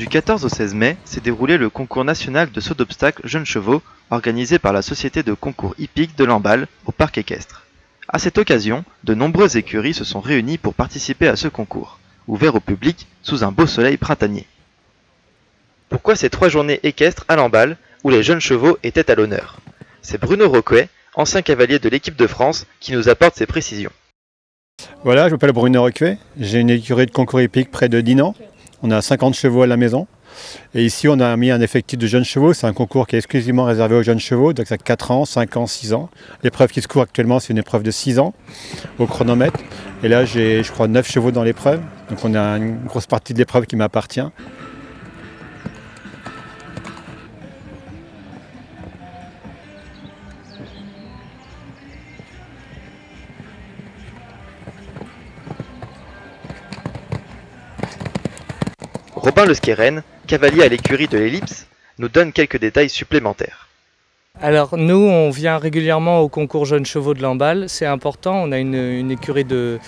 Du 14 au 16 mai s'est déroulé le concours national de saut d'obstacles jeunes chevaux organisé par la Société de concours hippique de Lamballe au parc équestre. À cette occasion, de nombreuses écuries se sont réunies pour participer à ce concours, ouvert au public sous un beau soleil printanier. Pourquoi ces 3 journées équestres à Lamballe où les jeunes chevaux étaient à l'honneur? C'est Bruno Roquet, ancien cavalier de l'équipe de France, qui nous apporte ces précisions. Voilà, je m'appelle Bruno Roquet, j'ai une écurie de concours hippique près de Dinan. On a 50 chevaux à la maison. Et ici, on a mis un effectif de jeunes chevaux. C'est un concours qui est exclusivement réservé aux jeunes chevaux. Donc, ça a 4 ans, 5 ans, 6 ans. L'épreuve qui se court actuellement, c'est une épreuve de 6 ans au chronomètre. Et là, j'ai, je crois, 9 chevaux dans l'épreuve. Donc, on a une grosse partie de l'épreuve qui m'appartient. Robin Le Skeren, cavalier à l'écurie de l'Ellipse, nous donne quelques détails supplémentaires. Alors nous, on vient régulièrement au concours jeunes chevaux de Lamballe, c'est important, on a une écurie de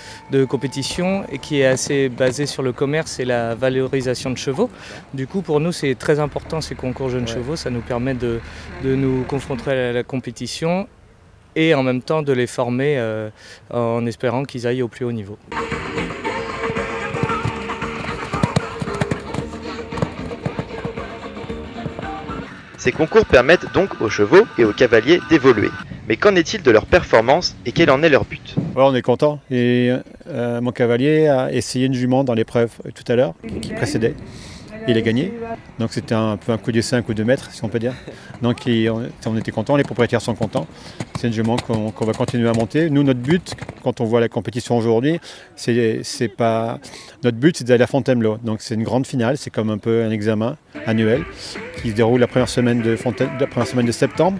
compétition et qui est assez basée sur le commerce et la valorisation de chevaux. Du coup pour nous c'est très important ces concours jeunes chevaux, ça nous permet de nous confronter à la compétition et en même temps de les former en espérant qu'ils aillent au plus haut niveau. Ces concours permettent donc aux chevaux et aux cavaliers d'évoluer. Mais qu'en est-il de leur performance et quel en est leur but? Voilà, on est content. Et mon cavalier a essayé une jument dans l'épreuve tout à l'heure, qui précédait. Il a gagné. Donc c'était un peu un coup d'essai, un coup de maître, si on peut dire. Donc on était contents, les propriétaires sont contents. C'est une jument qu'on va continuer à monter. Nous, notre but, quand on voit la compétition aujourd'hui, c'est pas... Notre but, c'est d'aller à Fontainebleau. Donc c'est une grande finale, c'est comme un peu un examen annuel qui se déroule la première semaine de septembre,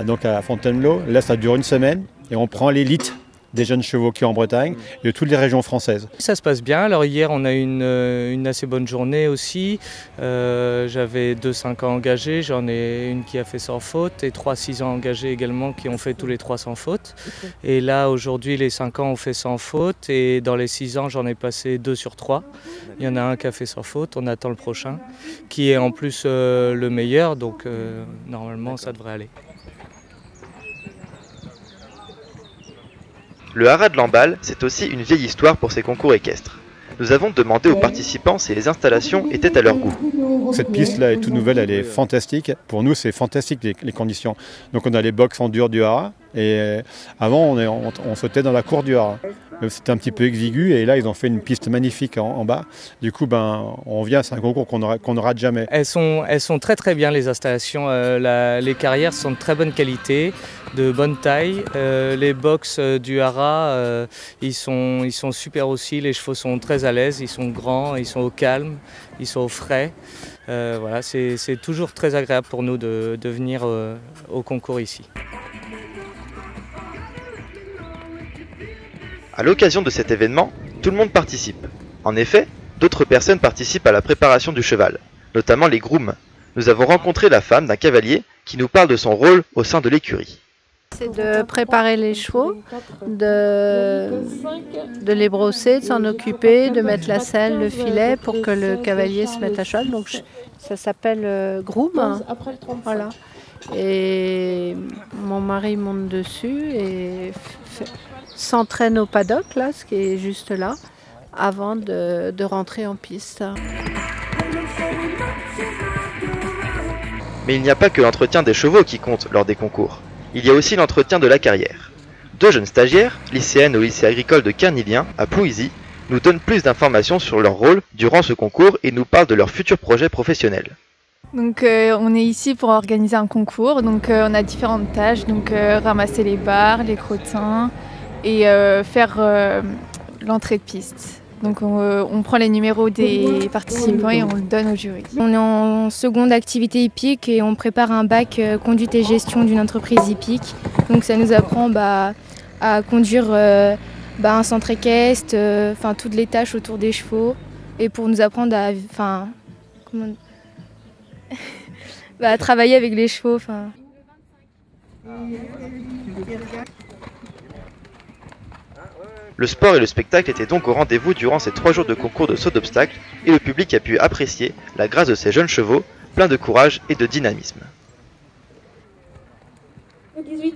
donc à Fontainebleau. Là, ça dure une semaine et on prend l'élite des jeunes chevaux qui sont en Bretagne et de toutes les régions françaises. Ça se passe bien. Alors hier on a une assez bonne journée aussi. J'avais 2 5 ans engagés, j'en ai une qui a fait sans faute et 3 6 ans engagés également qui ont fait tous les 3 sans faute. Et là aujourd'hui les 5 ans ont fait sans faute et dans les 6 ans j'en ai passé 2 sur 3. Il y en a un qui a fait sans faute, on attend le prochain qui est en plus le meilleur, donc normalement ça devrait aller. Le haras de Lamballe, c'est aussi une vieille histoire pour ces concours équestres. Nous avons demandé aux participants si les installations étaient à leur goût. Cette piste-là est toute nouvelle, elle est fantastique. Pour nous, c'est fantastique les conditions. Donc on a les box en dur du haras et avant on sautait dans la cour du haras. C'était un petit peu exigu et là ils ont fait une piste magnifique en bas. Du coup on vient, c'est un concours qu'on ne rate jamais. Elles sont très très bien les installations, les carrières sont de très bonne qualité, de bonne taille. Les box du haras ils sont super aussi, les chevaux sont très à l'aise, ils sont grands, ils sont au calme, ils sont au frais. Voilà, c'est toujours très agréable pour nous de venir au concours ici. À l'occasion de cet événement, tout le monde participe. En effet, d'autres personnes participent à la préparation du cheval, notamment les grooms. Nous avons rencontré la femme d'un cavalier qui nous parle de son rôle au sein de l'écurie. C'est de préparer les chevaux, de les brosser, de s'en occuper, de mettre la selle, le filet pour que le cavalier se mette à cheval. Donc ça s'appelle groom. Voilà. Et mon mari monte dessus et s'entraîne au paddock, là, ce qui est juste là, avant de rentrer en piste. Mais il n'y a pas que l'entretien des chevaux qui compte lors des concours. Il y a aussi l'entretien de la carrière. 2 jeunes stagiaires, lycéennes au lycée agricole de Quernilien, à Plouisy, nous donnent plus d'informations sur leur rôle durant ce concours et nous parlent de leurs futurs projets professionnels. Donc on est ici pour organiser un concours, donc on a différentes tâches, donc ramasser les barres, les crottins et faire l'entrée de piste. Donc on prend les numéros des participants et on le donne au jury. On est en seconde activité hippique et on prépare un bac conduite et gestion d'une entreprise hippique. Donc ça nous apprend à conduire un centre équestre, toutes les tâches autour des chevaux et pour nous apprendre à travailler avec les chevaux. Le sport et le spectacle étaient donc au rendez-vous durant ces 3 jours de concours de saut d'obstacles et le public a pu apprécier la grâce de ces jeunes chevaux, pleins de courage et de dynamisme. 18.